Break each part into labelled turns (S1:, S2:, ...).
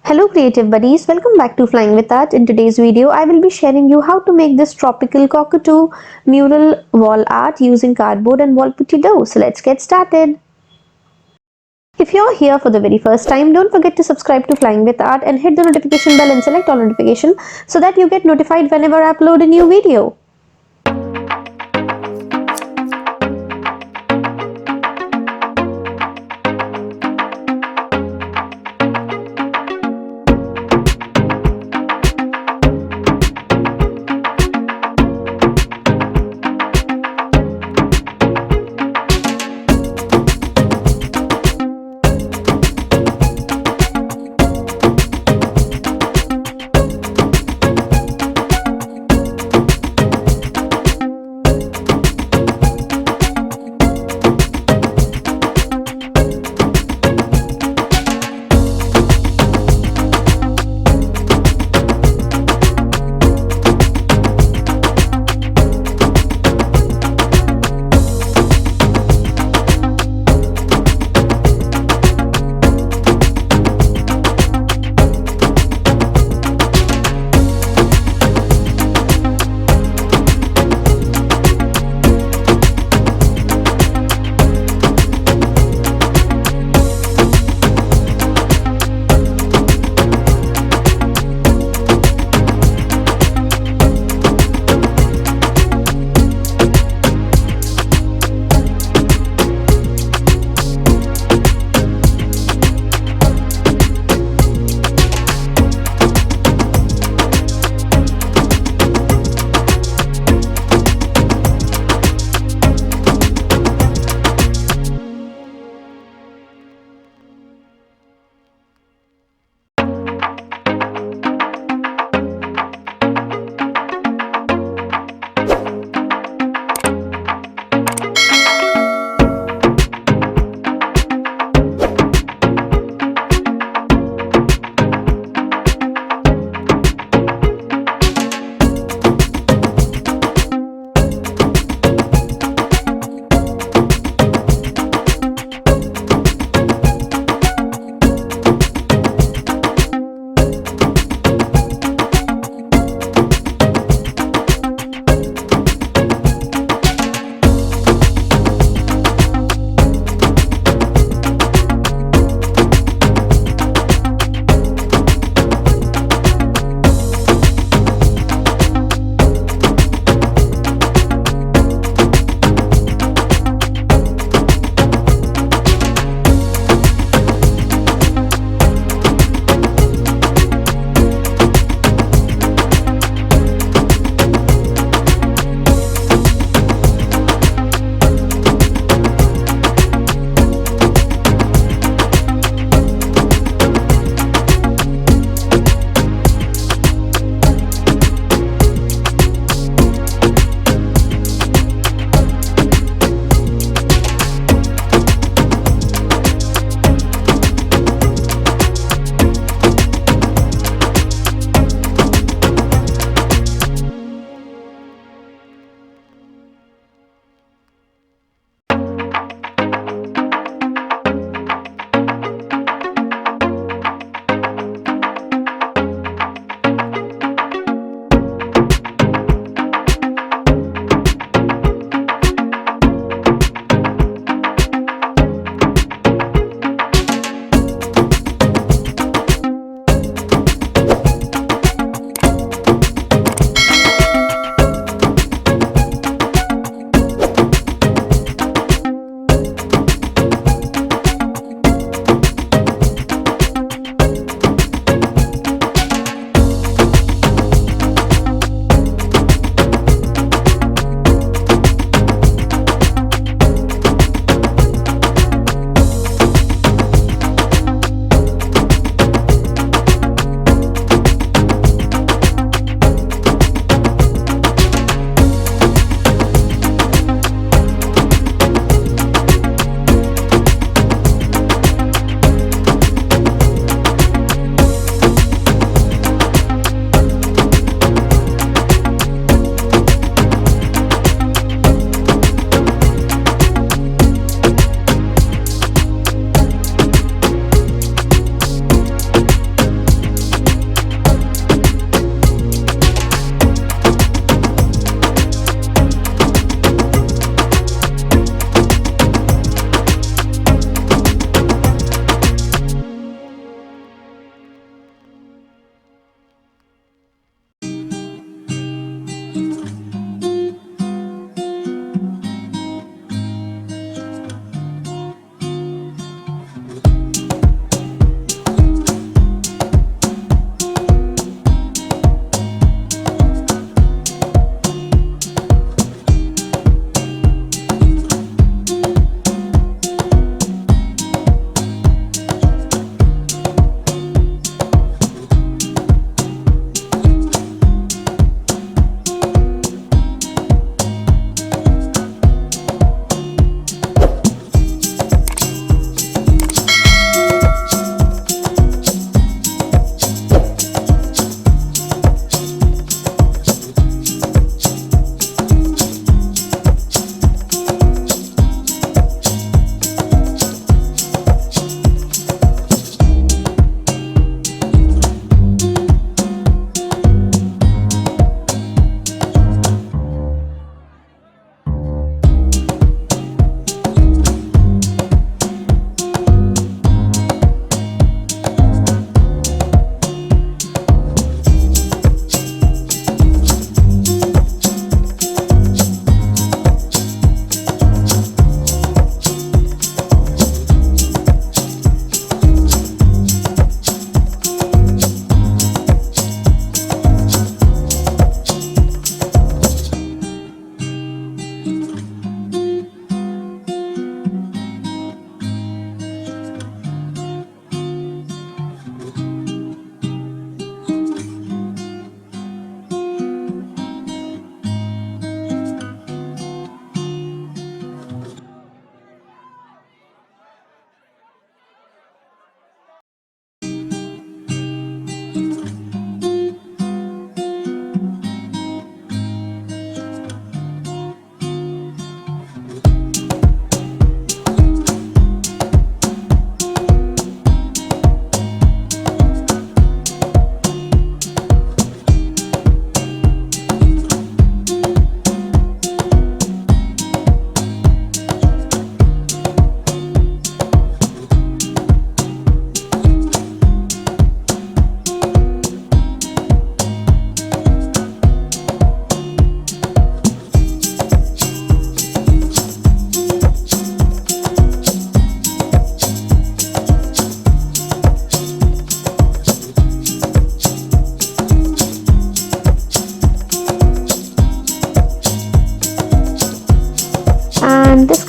S1: Hello creative buddies, welcome back to Flying with Art. In today's video, I will be sharing you how to make this tropical cockatoo mural wall art using cardboard and wall putty dough. So let's get started. If you're here for the very first time, don't forget to subscribe to Flying with Art and hit the notification bell and select all notification so that you get notified whenever I upload a new video.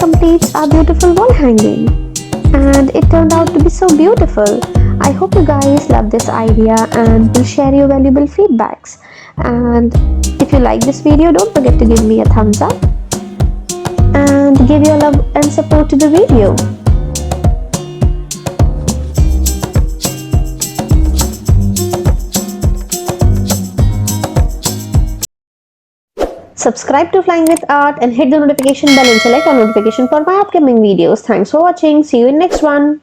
S1: completes our beautiful wall hanging. And it turned out to be so beautiful. I hope you guys love this idea and will share your valuable feedbacks. And if you like this video, don't forget to give me a thumbs up and give your love and support to the video. Subscribe to Flying with Art and hit the notification bell and select all notification for my upcoming videos. Thanks for watching. See you in next one.